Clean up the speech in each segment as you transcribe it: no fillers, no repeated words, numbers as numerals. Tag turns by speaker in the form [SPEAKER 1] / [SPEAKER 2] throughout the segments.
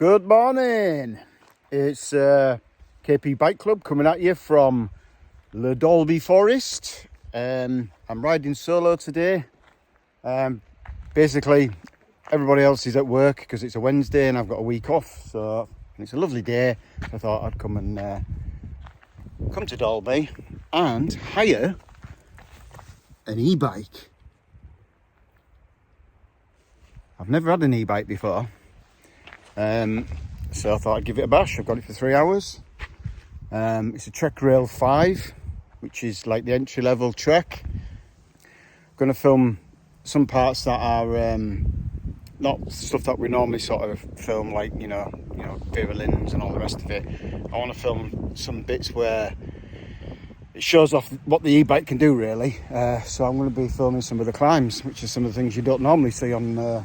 [SPEAKER 1] Good morning. It's KP Bike Club coming at you from the Dalby Forest. I'm riding solo today. Basically, everybody else is at work because it's a Wednesday and I've got a week off. So it's a lovely day. I thought I'd come and come to Dalby and hire an e-bike. I've never had an e-bike before. So I thought I'd give it a bash. I've got it for 3 hours. It's a Trek Rail 5, which is like the entry-level Trek. I'm going to film some parts that are not stuff that we normally sort of film, like you know, virulins and all the rest of it. I want to film some bits where it shows off what the e-bike can do, really. So I'm going to be filming some of the climbs, which are some of the things you don't normally see on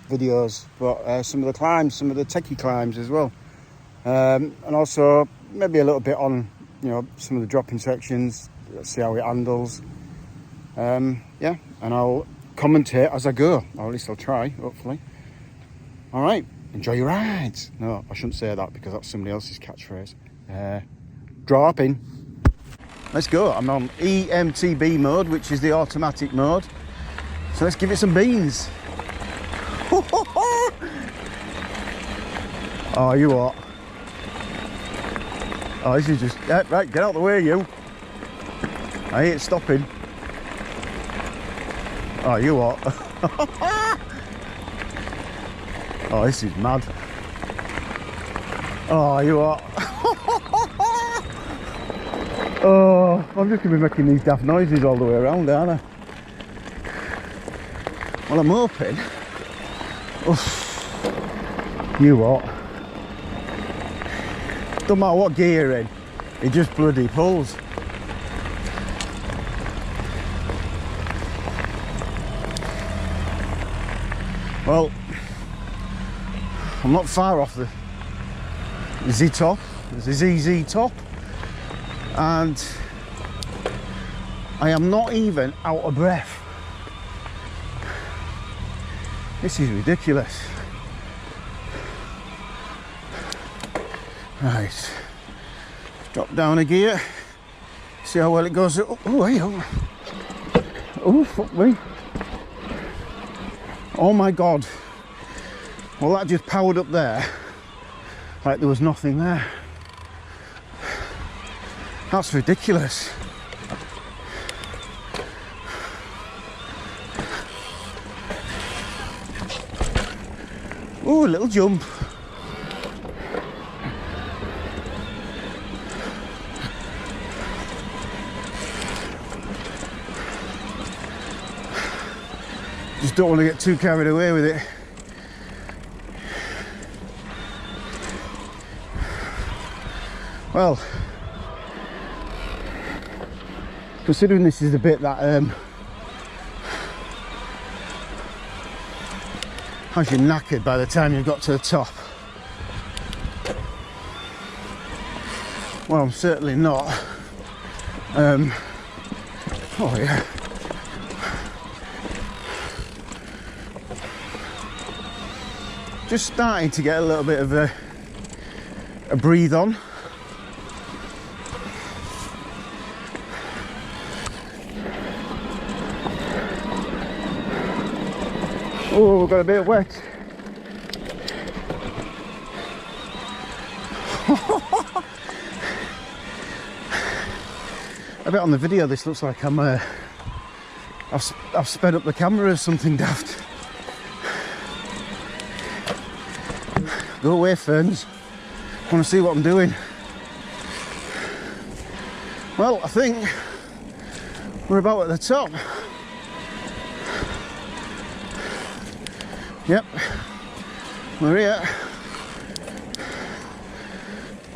[SPEAKER 1] videos, but some of the climbs, some of the techie climbs as well, and also maybe a little bit on some of the dropping sections. Let's see how it handles. Yeah, and I'll commentate as I go, or at least I'll try, hopefully. All right, enjoy your rides. No, I shouldn't say that because that's somebody else's catchphrase. Drop in. Let's go. I'm on EMTB mode, which is the automatic mode, so let's give it some beans. Oh, you what? Oh, this is just... right, get out of the way, you. I ain't stopping. Oh, you what? Oh, this is mad. Oh, you what? Oh, I'm just going to be making these daft noises all the way around, aren't I? Well, I'm hoping... Oof. You what? Don't matter what gear you're in, it just bloody pulls. Well, I'm not far off the Z-top, the ZZ top, and I am not even out of breath. This is ridiculous. Right, drop down a gear, see how well it goes. Oh, hey, oh, fuck me. Oh my God. Well, that just powered up there like there was nothing there. That's ridiculous. Ooh, a little jump. Just don't want to get too carried away with it. Well, considering this is the bit that has you knackered by the time you've got to the top, well, I'm certainly not. Oh yeah. Just starting to get a little bit of a breathe on. Oh, we've got a bit wet. I bet on the video this looks like I've sped up the camera or something daft. Go away, ferns. I want to see what I'm doing. Well, I think we're about at the top. Yep, we're here.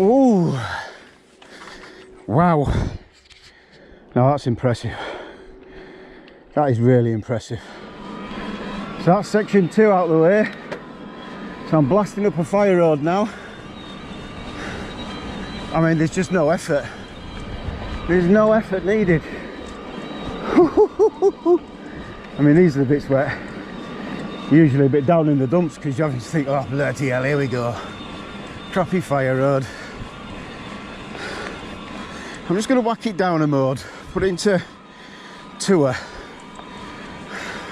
[SPEAKER 1] Ooh, wow. Now that's impressive. That is really impressive. So that's section 2 out of the way. So I'm blasting up a fire road now. I mean, there's just no effort. There's no effort needed. I mean, these are the bits where Usually a bit down in the dumps because you having to think, oh bloody hell, here we go. Crappy fire road. I'm just going to whack it down a mode, put it into tour.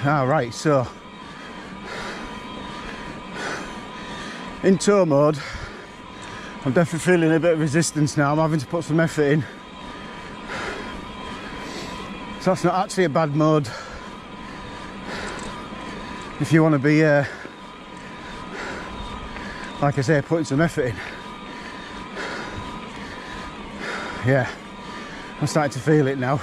[SPEAKER 1] Alright, so in tour mode, I'm definitely feeling a bit of resistance now. I'm having to put some effort in. So that's not actually a bad mode if you want to be, like I say, putting some effort in. Yeah, I'm starting to feel it now.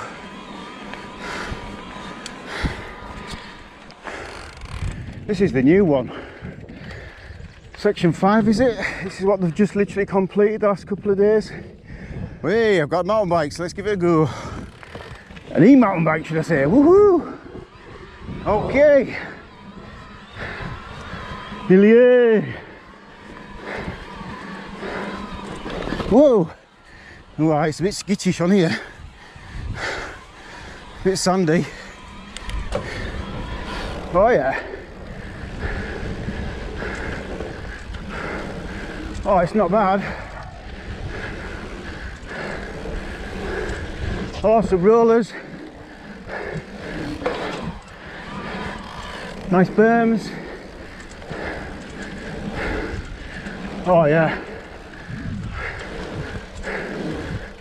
[SPEAKER 1] This is the new one. Section 5, is it? This is what they've just literally completed the last couple of days. Hey, I've got mountain bikes, let's give it a go. An e-mountain bike, should I say? Woohoo! Okay. Yay! Whoa! Right, it's a bit skittish on here. A bit sandy. Oh yeah. Oh, it's not bad. Oh, some rollers. Nice berms. Oh yeah.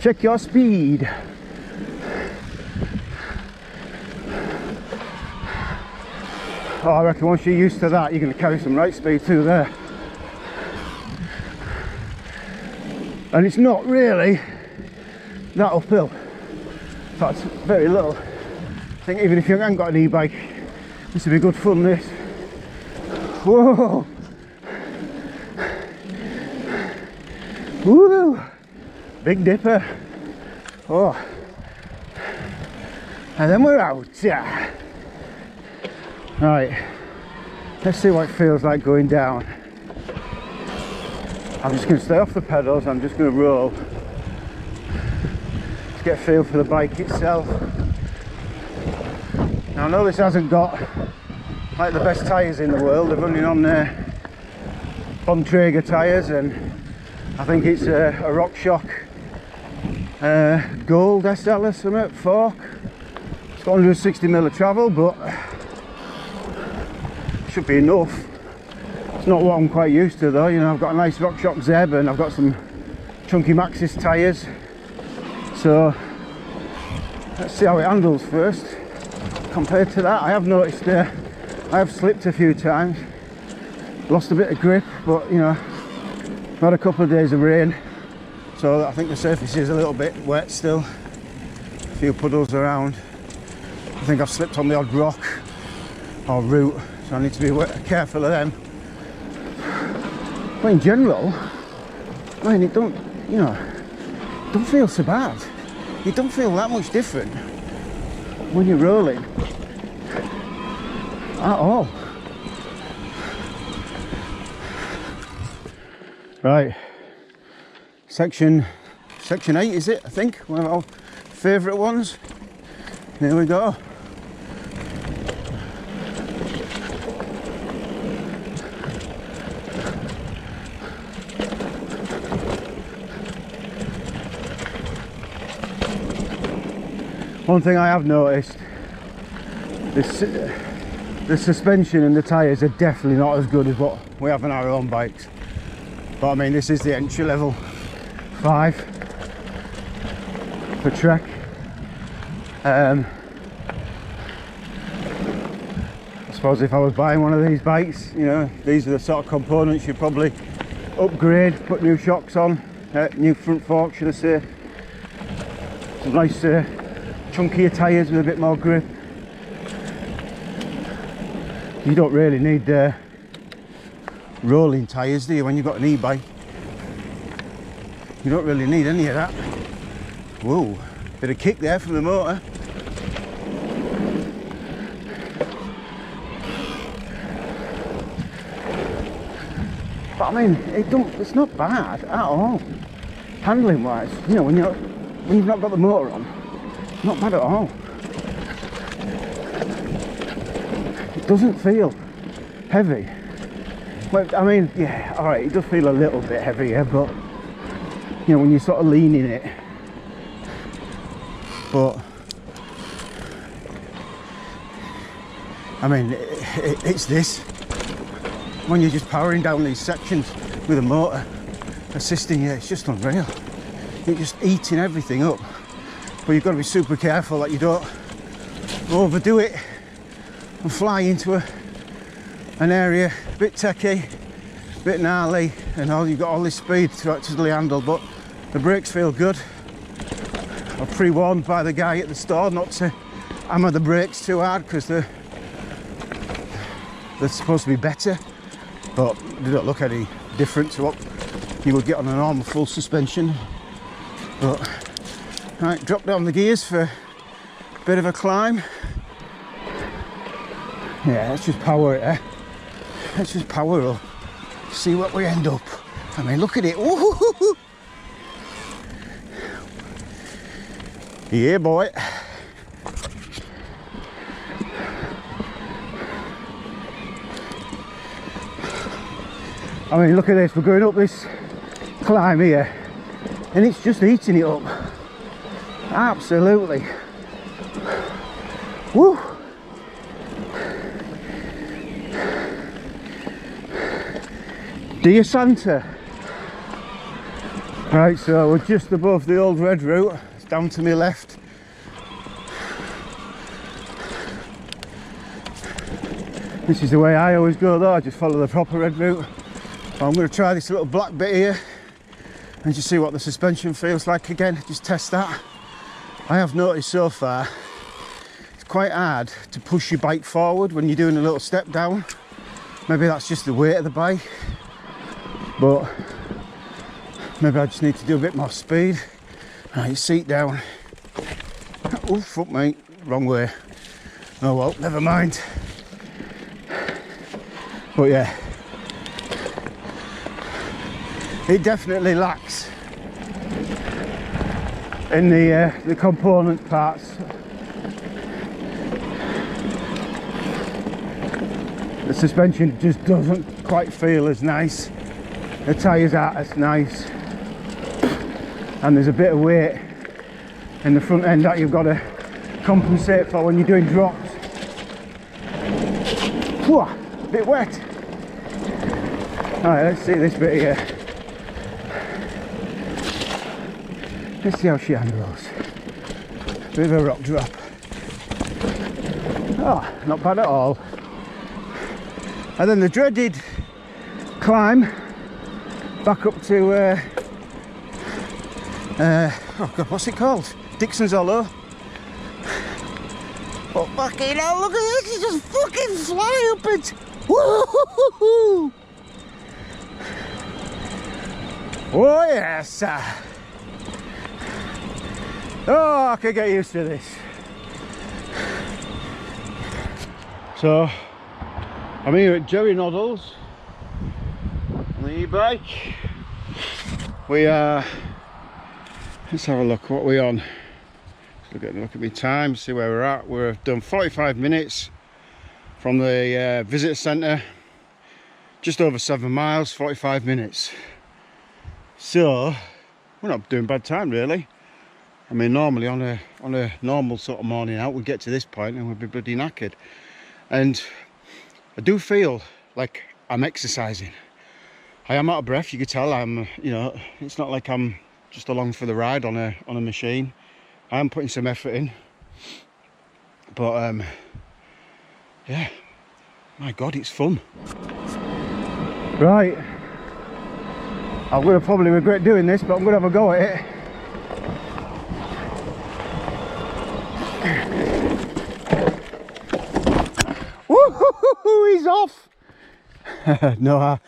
[SPEAKER 1] Check your speed. Oh, I reckon once you're used to that, you're going to carry some right speed too there. And it's not really that uphill. In fact, very little. I think even if you haven't got an e-bike, this would be good fun, this. Whoa! Woo! Big dipper. Oh. And then we're out. Yeah. Right. Let's see what it feels like going down. I'm just going to stay off the pedals. I'm just going to roll. Just get a feel for the bike itself. Now I know this hasn't got like the best tyres in the world. They're running on Bontrager tyres, and I think it's a RockShox Gold SL or something, fork. It's got 160mm of travel, but should be enough. It's not what I'm quite used to though. You know, I've got a nice RockShox Zeb and I've got some chunky Maxxis tyres. So let's see how it handles first. Compared to that, I have noticed I have slipped a few times, lost a bit of grip, but you know, I've had a couple of days of rain, so I think the surface is a little bit wet still. A few puddles around. I think I've slipped on the odd rock or root, so I need to be careful of them. But in general, I mean, it don't feel so bad. It don't feel that much different when you're rolling at all. Right, section 8 is it? I think one of our favourite ones. Here we go. One thing I have noticed, the suspension and the tyres are definitely not as good as what we have on our own bikes. But I mean, this is the entry level 5 for Trek. I suppose if I was buying one of these bikes, you know, these are the sort of components you'd probably upgrade, put new shocks on, new front forks, should I say. Some nice chunkier tyres with a bit more grip. You don't really need rolling tyres, do you, when you've got an e-bike? You don't really need any of that. Whoa, bit of kick there from the motor. But I mean, it's not bad at all, handling wise. You know, when you've not got the motor on, not bad at all. It doesn't feel heavy. Well, I mean, yeah, all right, it does feel a little bit heavier, but you know, when you're sort of leaning it. But I mean, it's this. When you're just powering down these sections with a motor assisting you, it's just unreal. You're just eating everything up. But you've got to be super careful that you don't overdo it and fly into an area a bit techie, a bit gnarly, and all, you've got all this speed to actually handle. But the brakes feel good. I'm pre-warned by the guy at the store not to hammer the brakes too hard because they're supposed to be better, but they don't look any different to what you would get on a normal full suspension. But right, drop down the gears for a bit of a climb. Yeah, let's just power it, eh? Let's just power up, see what we end up. I mean, look at it. Woo-hoo-hoo-hoo. Yeah, boy. I mean, look at this. We're going up this climb here, and it's just eating it up. Absolutely. Woo! Dear Santa. Right, so we're just above the old Red Route. It's down to my left. This is the way I always go though. I just follow the proper Red Route. But I'm going to try this little black bit here and just see what the suspension feels like again. Just test that. I have noticed so far it's quite hard to push your bike forward when you're doing a little step down. Maybe that's just the weight of the bike, but maybe I just need to do a bit more speed. Right, seat down. Oh fuck mate, wrong way. Oh well, never mind. But yeah, it definitely lacks in the component parts. The suspension just doesn't quite feel as nice. The tyres aren't as nice, and there's a bit of weight in the front end that you've got to compensate for when you're doing drops. Whew, a bit wet. Alright, let's see this bit here. Let's see how she handles. Bit of a rock drop. Oh, not bad at all. And then the dreaded climb back up to oh god, what's it called? Dixon's Hollow. Oh fucking hell, look at this, you just fucking fly up it. Woo-hoo-hoo-hoo. Oh yes. Oh, I could get used to this. So I'm here at Jerry Noddle's on the e-bike. We are, let's have a look what we're on. Look at my time, see where we're at. We've done 45 minutes from the visitor centre, just over 7 miles, 45 minutes. So we're not doing bad time really. I mean, normally on a normal sort of morning out, we'd get to this point and we'd be bloody knackered. And I do feel like I'm exercising. I am out of breath, you could tell. I'm, you know, it's not like I'm just along for the ride on a machine. I am putting some effort in. But yeah, my God, it's fun. Right, I'm going to probably regret doing this, but I'm going to have a go at it. Woo-hoo-hoo-hoo, he's off. No,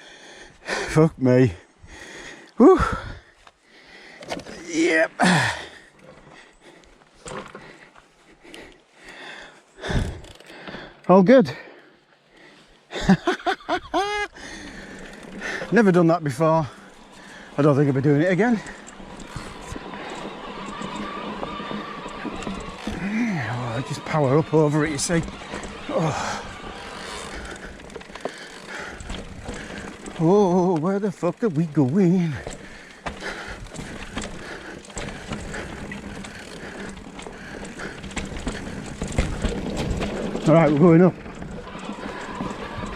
[SPEAKER 1] fuck me. Woo. Yep. All good. Never done that before. I don't think I'll be doing it again. Oh, I just power up over it, you see. Oh. Oh, where the fuck are we going? Alright, we're going up.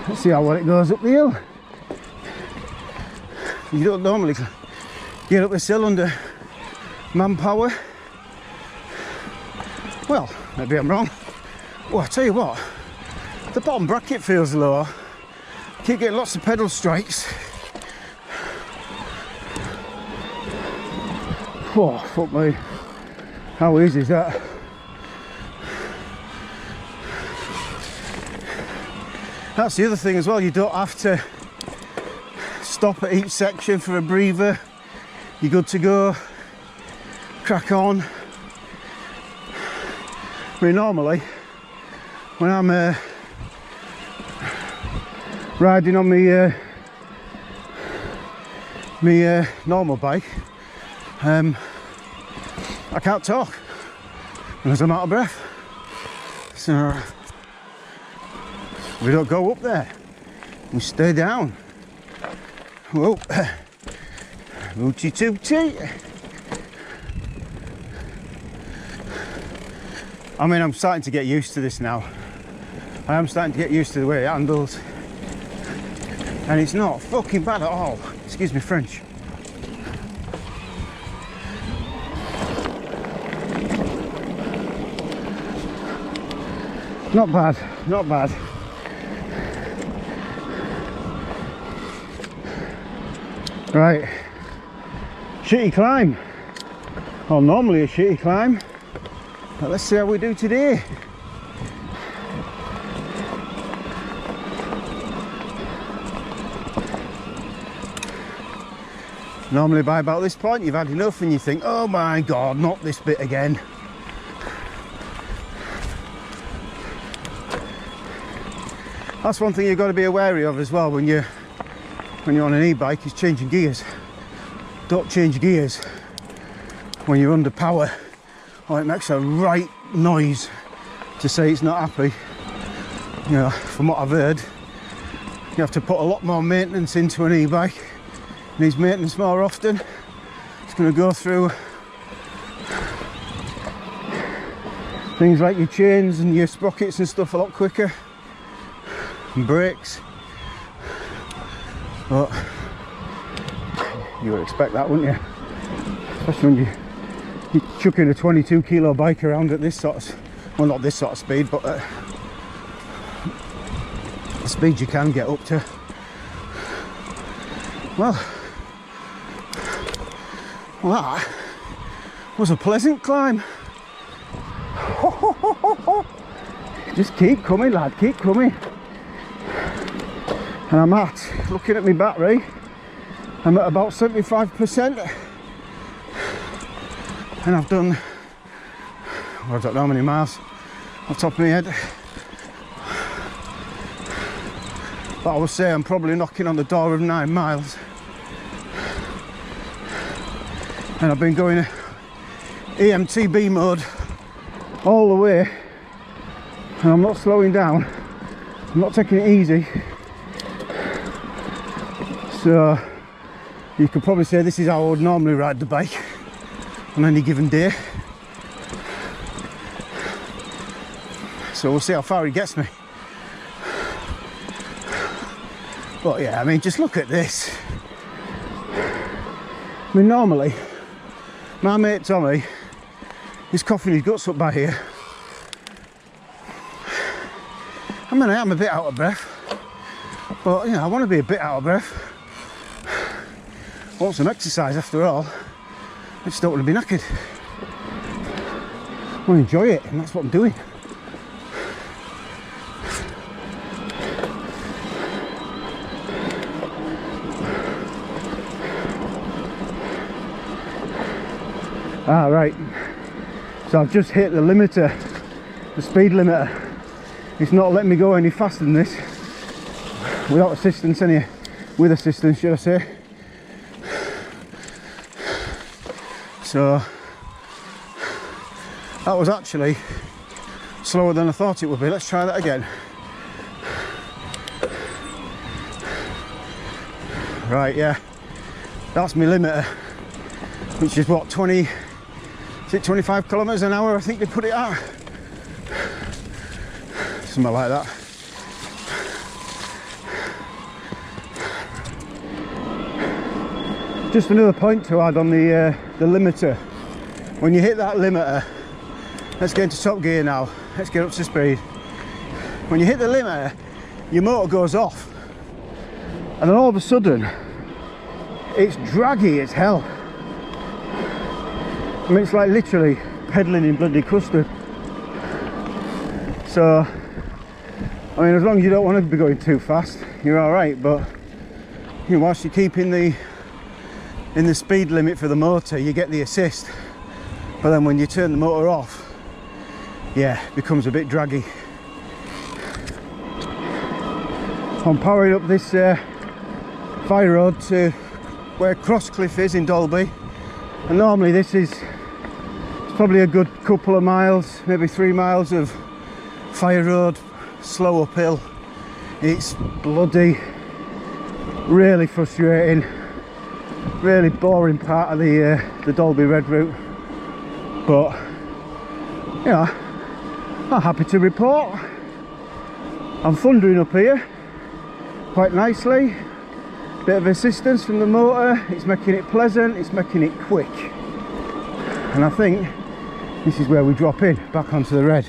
[SPEAKER 1] Let's see how well it goes up the hill. You don't normally get up this hill under manpower. Well, maybe I'm wrong. Oh, I tell you what, the bottom bracket feels low. Keep getting lots of pedal strikes. Oh, fuck me. How easy is that? That's the other thing as well, you don't have to stop at each section for a breather. You're good to go. Crack on. I mean, normally, when I'm riding on my normal bike, I can't talk because I'm out of breath. So we don't go up there, we stay down. Whoa, moochie tootie. I mean, I'm starting to get used to this now. I am starting to get used to the way it handles, and it's not fucking bad at all. Excuse me, French. Not bad, not bad. Right, shitty climb, or normally a shitty climb, but let's see how we do today. Normally by about this point you've had enough and you think, oh my god, not this bit again. That's one thing you've got to be wary of as well when you're on an e-bike, is changing gears. Don't change gears when you're under power, or it makes a right noise to say it's not happy. You know, from what I've heard, you have to put a lot more maintenance into an e-bike. It needs maintenance more often. It's going to go through things like your chains and your sprockets and stuff a lot quicker, and brakes. But you would expect that, wouldn't you? Especially when you're chucking a 22 kilo bike around at this sort of, well, not this sort of speed, but at the speed you can get up to. Well, that was a pleasant climb. Just keep coming, lad, keep coming. And I'm looking at my battery, I'm at about 75%. And I've done, well, I don't know how many miles off the top of my head. But I would say I'm probably knocking on the door of 9 miles. And I've been going EMTB mode all the way. And I'm not slowing down. I'm not taking it easy. So you could probably say this is how I would normally ride the bike on any given day. So we'll see how far he gets me. But yeah, I mean, just look at this. I mean, normally my mate Tommy is coughing his guts up by here. I mean, I am a bit out of breath, but you know, I want to be a bit out of breath. I want some exercise after all. I just don't want to be knackered. I want to enjoy it, and that's what I'm doing. Ah, right. So I've just hit the limiter, the speed limiter. It's not letting me go any faster than this. Without assistance, anyway. With assistance, should I say. So that was actually slower than I thought it would be. Let's try that again. Right, yeah, that's my limiter, which is what, 20, is it 25 kilometers an hour I think they put it at, something like that. Just another point to add on the limiter. When you hit that limiter, let's get into top gear now, let's get up to speed. When you hit the limiter, your motor goes off, and then all of a sudden it's draggy as hell. I mean, it's like literally pedaling in bloody custard. So I mean, as long as you don't want to be going too fast, you're all right. But you know, whilst you keep in the speed limit for the motor, you get the assist. But then when you turn the motor off, yeah, it becomes a bit draggy. I'm powering up this fire road to where Crosscliff is in Dalby, and normally this is, it's probably a good couple of miles, maybe 3 miles of fire road, slow uphill. It's bloody really frustrating, really boring part of the Dalby Red Route, but you know, I'm happy to report I'm thundering up here quite nicely. Bit of assistance from the motor, it's making it pleasant, it's making it quick, and I think this is where we drop in back onto the red.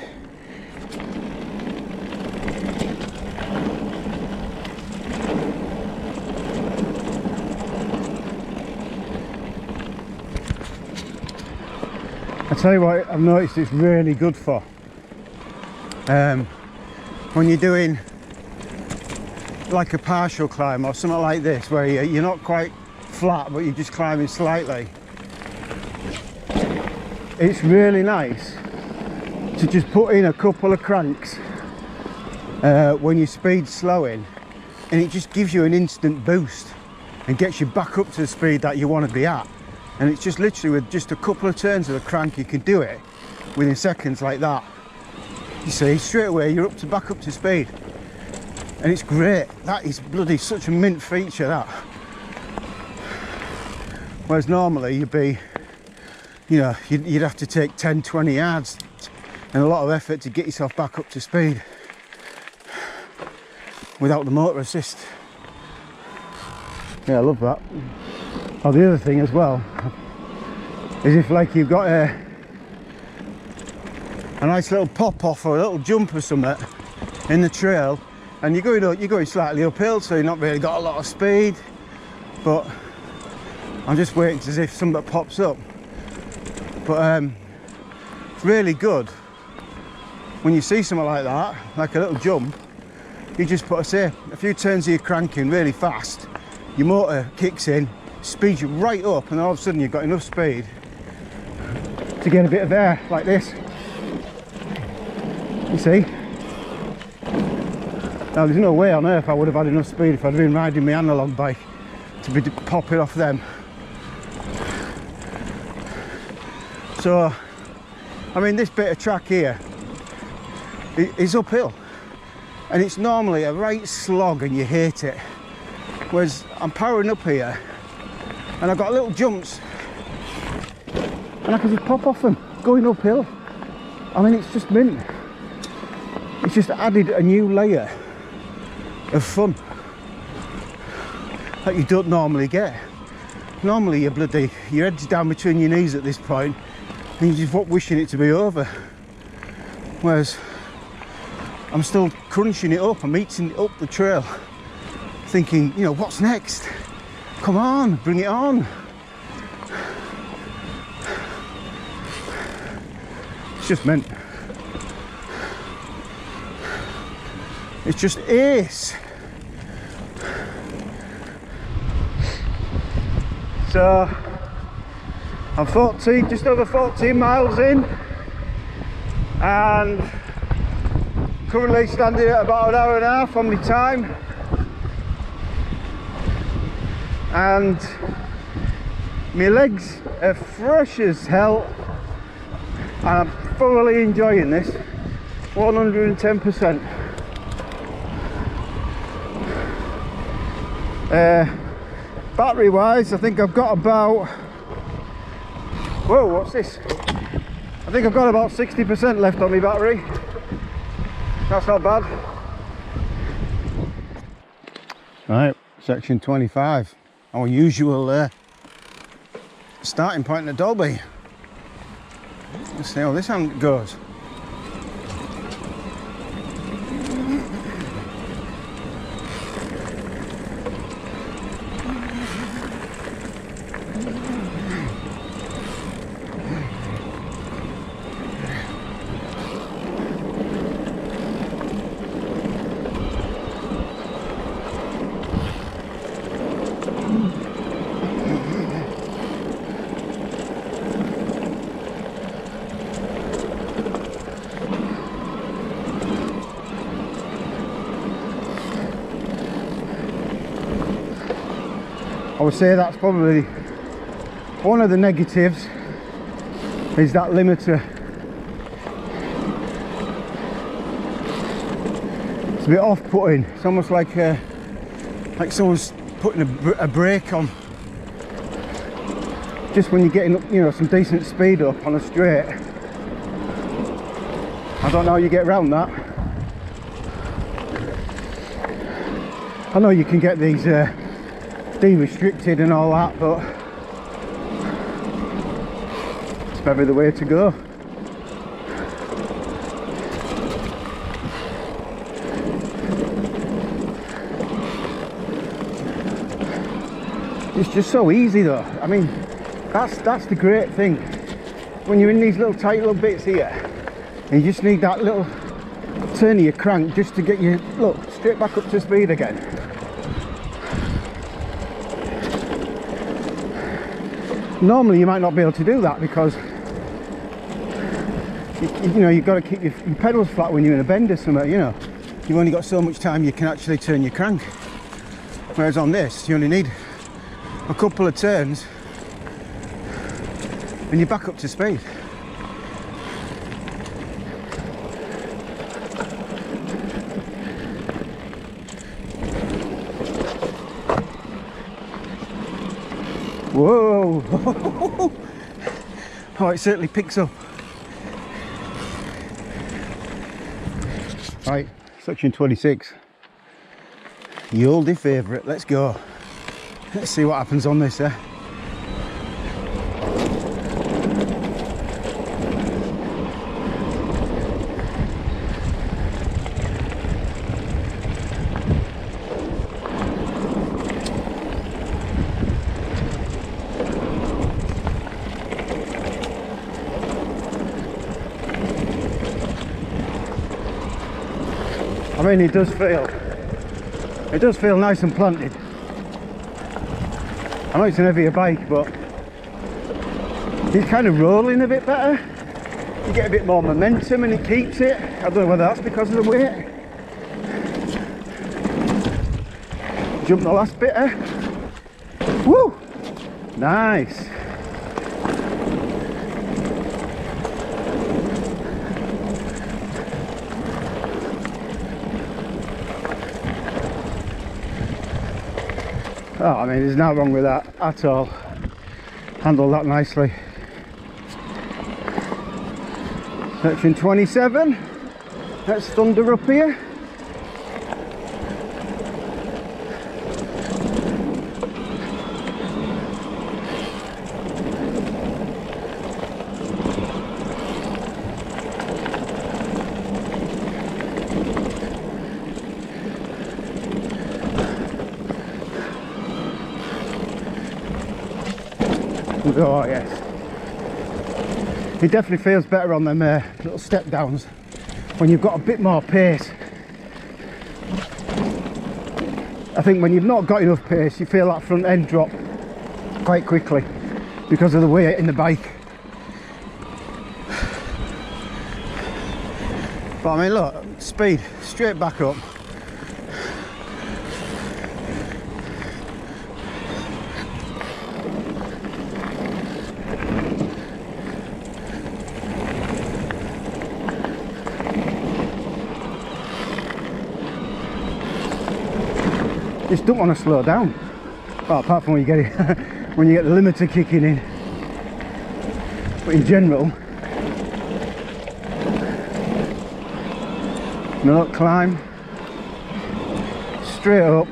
[SPEAKER 1] I tell you what I've noticed it's really good for when you're doing like a partial climb or something like this, where you're not quite flat but you're just climbing slightly. It's really nice to just put in a couple of cranks when your speed's slowing, and it just gives you an instant boost and gets you back up to the speed that you want to be at. And it's just literally with just a couple of turns of the crank you can do it within seconds like that. You see, straight away you're back up to speed. And it's great. That is bloody such a mint feature, that. Whereas normally you'd be, you know, you'd have to take 10-20 yards and a lot of effort to get yourself back up to speed without the motor assist. Yeah, I love that. Oh, the other thing as well is if like you've got a nice little pop off or a little jump or something in the trail, and you're going slightly uphill, so you've not really got a lot of speed, but I'm just waiting to see if something pops up. But it's really good when you see something like that, like a little jump. You just put, say, a few turns of your crank in really fast, your motor kicks in, speeds you right up, and all of a sudden you've got enough speed to get a bit of air like this. You see? Now there's no way on earth I would have had enough speed if I'd been riding my analogue bike to be popping off them. So, I mean, this bit of track here is uphill, and it's normally a right slog and you hate it. Whereas I'm powering up here and I've got little jumps and I can just pop off them going uphill. I mean, it's just mint. It's just added a new layer of fun that you don't normally get. Normally your head's down between your knees at this point and you're just wishing it to be over. Whereas I'm still crunching it up, I'm eating it up the trail, thinking, you know, what's next? Come on, bring it on. It's just mint. It's just ace. So I'm just over 14 miles in, and currently standing at about an hour and a half on my time, and my legs are fresh as hell, and I'm thoroughly enjoying this 110%. Battery wise, I think I've got about, whoa, what's this? I think I've got about 60% left on my battery. That's not bad. Right, section 25, our usual starting point at Dalby. Let's see how this hand goes. I would say that's probably one of the negatives, is that limiter. It's a bit off-putting. It's almost like someone's putting a brake on just when you're getting up, you know, some decent speed up on a straight. I don't know how you get around that. I know you can get these de-restricted and all that, but it's maybe the way to go. It's just so easy though. I mean, that's the great thing when you're in these little tight little bits here, and you just need that little turn of your crank just to get you, look, straight back up to speed again. Normally you might not be able to do that because you know, you've got to keep your pedals flat when you're in a bend or something, you know. You've only got so much time you can actually turn your crank. Whereas on this, you only need a couple of turns and you're back up to speed. Whoa! Oh, it certainly picks up. Right, section 26. The oldie favourite, let's go. Let's see what happens on this, eh? I mean, it does feel nice and planted. I know it's an heavier bike, but it's kind of rolling a bit better. You get a bit more momentum and it keeps it. I don't know whether that's because of the weight. Jump the last bit, eh? Woo! Nice. Oh, I mean, there's nothing wrong with that at all. Handled that nicely. Section 27. Let's thunder up here. Oh yes, it definitely feels better on them little step downs when you've got a bit more pace. I think when you've not got enough pace, you feel that front end drop quite quickly because of the weight in the bike. But I mean, look, speed straight back up. Just don't want to slow down. Well, apart from when you get it, when you get the limiter kicking in. But in general, no climb, straight up,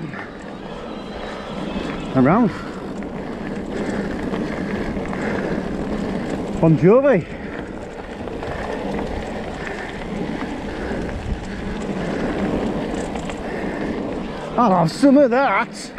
[SPEAKER 1] around. Bon Jovi. I'll have some of that.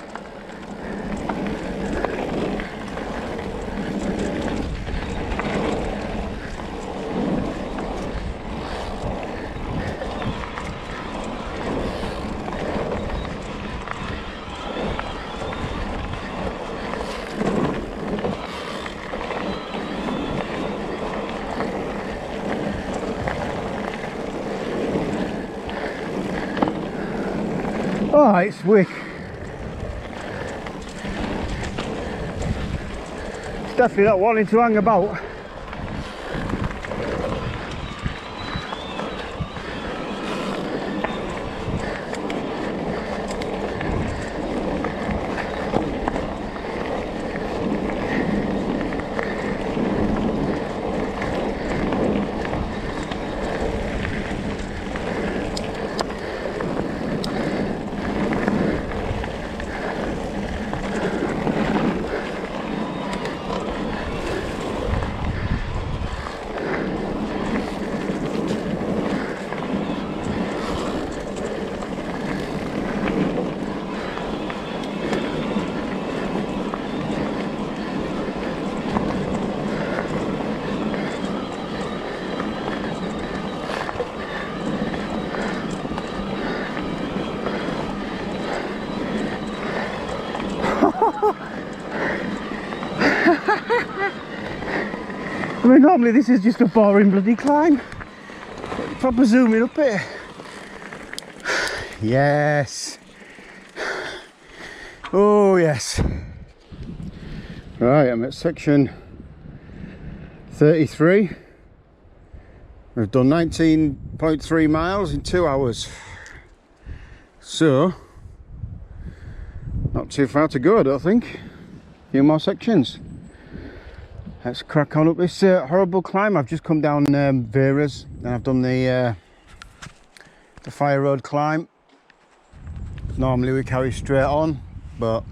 [SPEAKER 1] Oh, it's wick. It's definitely not wanting to hang about. I mean, normally this is just a boring bloody climb. Proper zooming up it. Yes. Oh yes. Right, I'm at section 33. We've done 19.3 miles in 2 hours. So, not too far to go, I don't think. A few more sections. Let's crack on up this horrible climb. I've just come down Vera's and I've done the Fire Road climb. Normally we carry straight on, but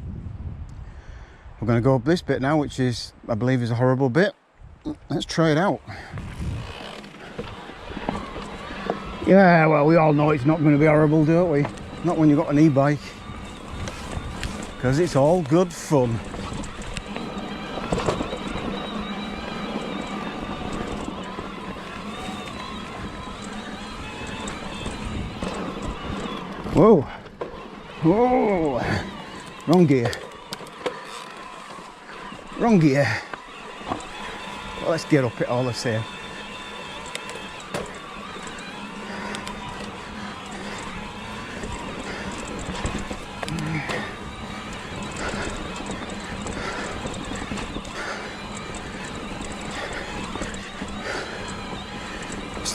[SPEAKER 1] we're going to go up this bit now, which is, I believe, is a horrible bit. Let's try it out. Yeah, well, we all know it's not going to be horrible, don't we? Not when you've got an e-bike, because it's all good fun. Whoa, whoa, wrong gear, wrong gear. Well, let's get up it all the same.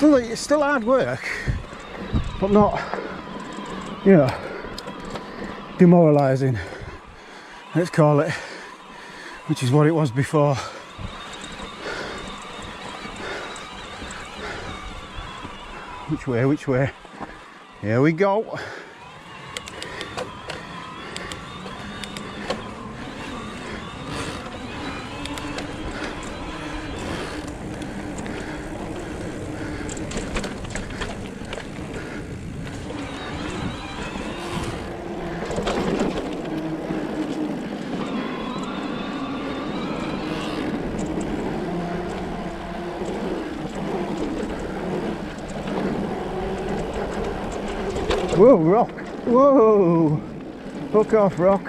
[SPEAKER 1] It's still hard work, but not, you know, demoralising, let's call it, which is what it was before. Which way, which way? Here we go. Whoa, rock! Whoa! Hook off, rock!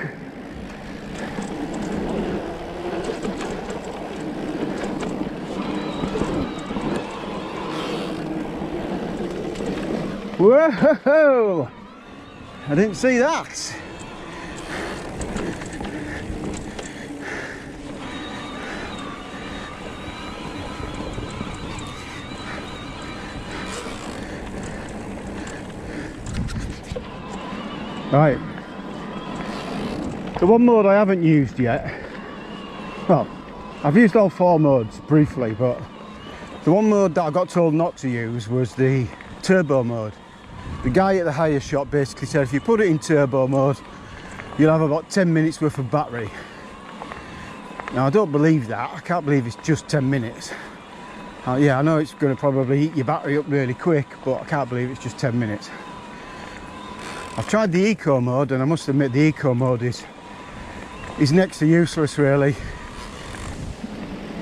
[SPEAKER 1] Whoa! I didn't see that! Right, The one mode I haven't used yet, well, I've used all 4 modes briefly, but the one mode that I got told not to use was the turbo mode. The guy at the hire shop basically said if you put it in turbo mode, you'll have about 10 minutes worth of battery. Now I don't believe that. I can't believe it's just 10 minutes. Yeah, I know it's going to probably eat your battery up really quick, but I can't believe it's just 10 minutes. I've tried the eco mode, and I must admit the eco mode is next to useless really.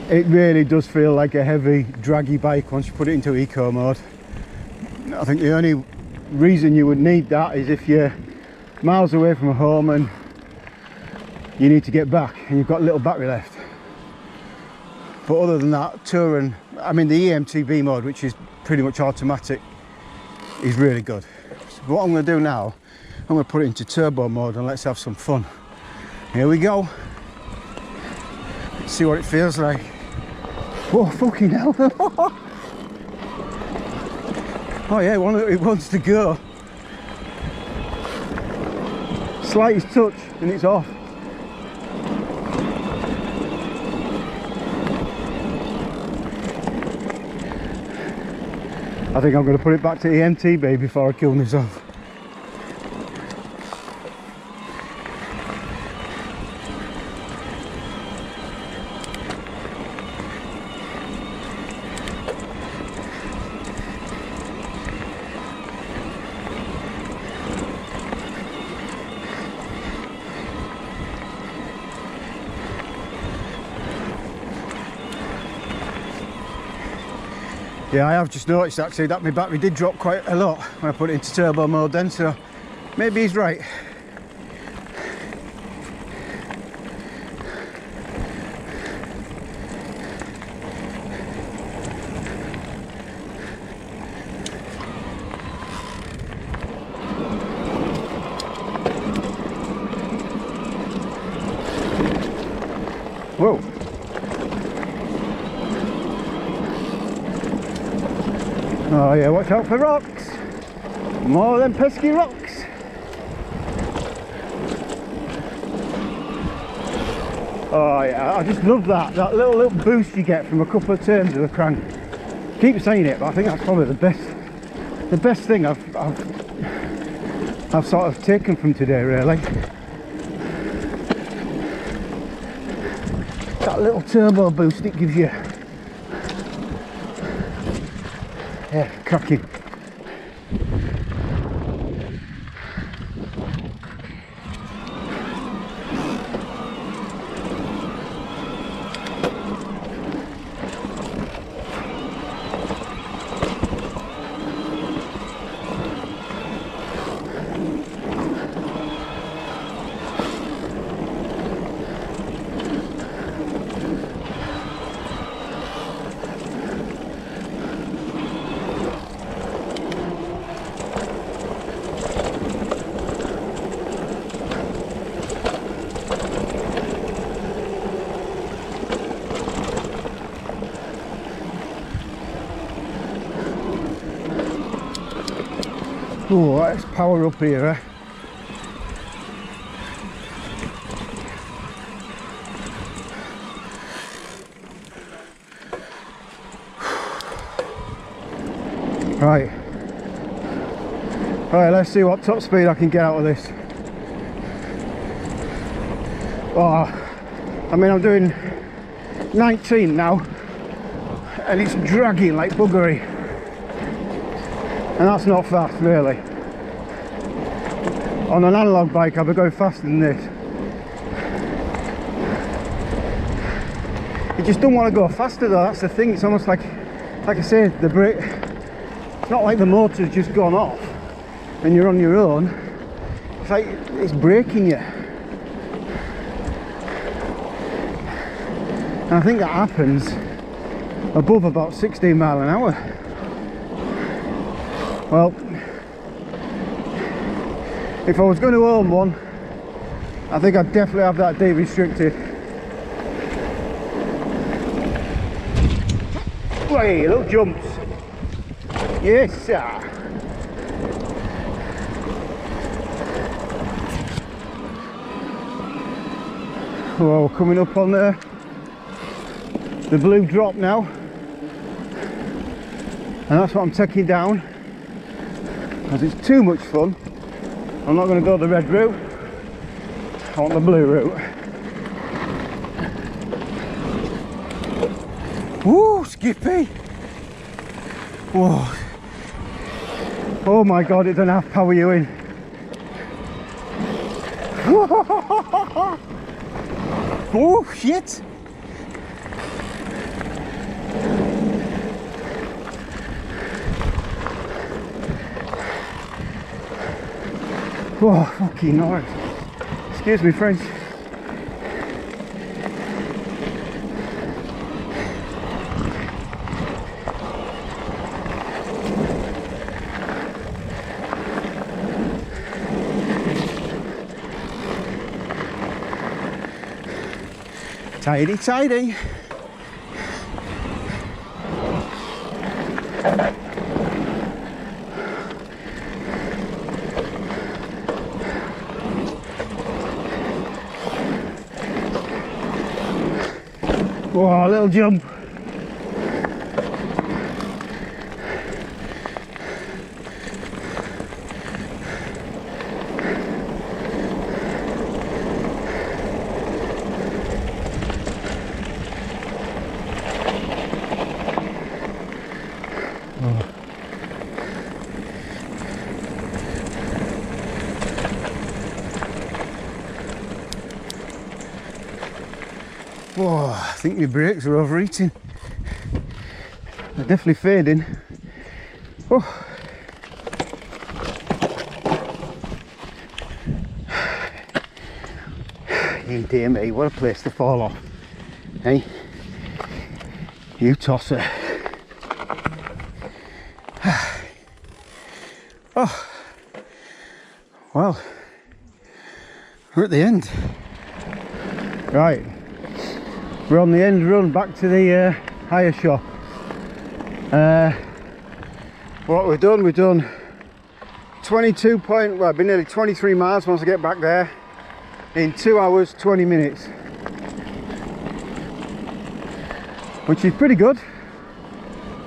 [SPEAKER 1] It really does feel like a heavy draggy bike once you put it into eco mode. I think the only reason you would need that is if you're miles away from home and you need to get back and you've got a little battery left. But other than that, touring, I mean the EMTB mode, which is pretty much automatic, is really good. So what I'm going to do now, I'm going to put it into turbo mode and let's have some fun. Here we go. Let's see what it feels like. Whoa, fucking hell. Oh yeah, it wants to go. Slightest touch and it's off. I think I'm going to put it back to EMTB before I kill myself. Yeah, I have just noticed actually that my battery did drop quite a lot when I put it into turbo mode then, so maybe he's right. Whoa. Oh yeah, watch out for rocks. More than pesky rocks. Oh yeah, I just love that little boost you get from a couple of turns of the crank. Keep saying it, but I think that's probably the best thing I've sort of taken from today really. That little turbo boost it gives you. Yeah, cracking. Oh, let's power up here, eh? Right. Right, let's see what top speed I can get out of this. Oh, I mean I'm doing 19 now and it's dragging like buggery. And that's not fast really. On an analogue bike I'll be going faster than this. You just don't want to go faster though, that's the thing. It's almost like I say, the brake, it's not like the motor's just gone off and you're on your own. It's like it's braking you. And I think that happens above about 16 mile an hour. Well, if I was going to own one, I think I'd definitely have that de-restricted. Hey, little jumps. Yes, sir. Well, we're coming up on the blue drop now, and that's what I'm taking down, because it's too much fun. I'm not going to go the red route, I want the blue route. Woo, Skippy! Whoa. Oh my god, it doesn't have power you in. Oh shit! Oh, fucking noise. Excuse me, French. Tidy, tidy. Whoa, a little jump. Whoa, I think my brakes are overheating. They're definitely fading. Oh. Hey, dear me, what a place to fall off. Hey, you tosser. Oh, well, we're at the end. Right. We're on the end run back to the hire shop. What we've done 22 point, well, it'll be nearly 23 miles once I get back there in 2 hours 20 minutes, which is pretty good.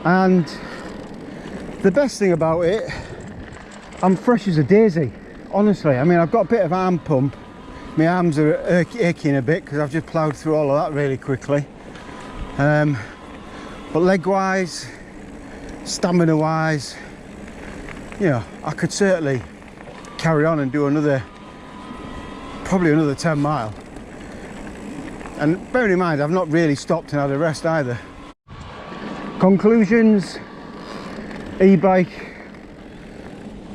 [SPEAKER 1] And the best thing about it, I'm fresh as a daisy, honestly. I mean, I've got a bit of arm pump. My arms are aching a bit because I've just ploughed through all of that really quickly. But leg wise, stamina wise, you know, I could certainly carry on and do probably another 10 mile. And bearing in mind, I've not really stopped and had a rest either. Conclusions, e-bike,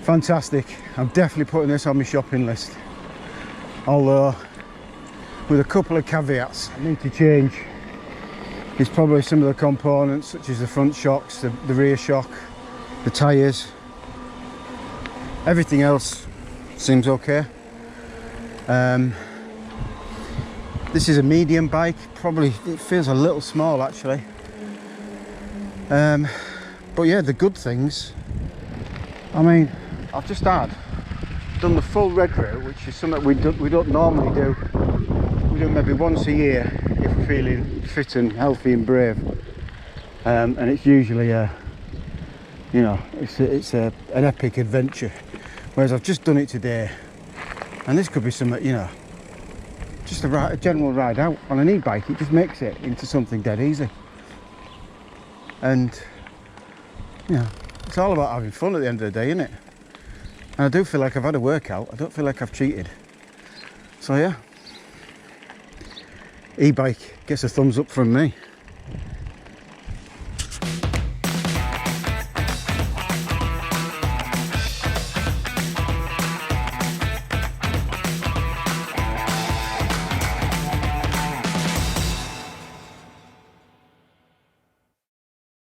[SPEAKER 1] fantastic. I'm definitely putting this on my shopping list. Although, with a couple of caveats I need to change. Is probably some of the components, such as the front shocks, the rear shock, the tyres. Everything else seems okay. This is a medium bike, probably it feels a little small actually. But yeah, the good things, I mean, I've just done the full red route, which is something we don't normally do. We do maybe once a year if we're feeling fit and healthy and brave. And it's usually you know, it's an epic adventure. Whereas I've just done it today, and this could be something, you know, just a general ride out on an e-bike. It just makes it into something dead easy. And you know, it's all about having fun at the end of the day, isn't it? And I do feel like I've had a workout. I don't feel like I've cheated. So yeah, e-bike gets a thumbs up from me.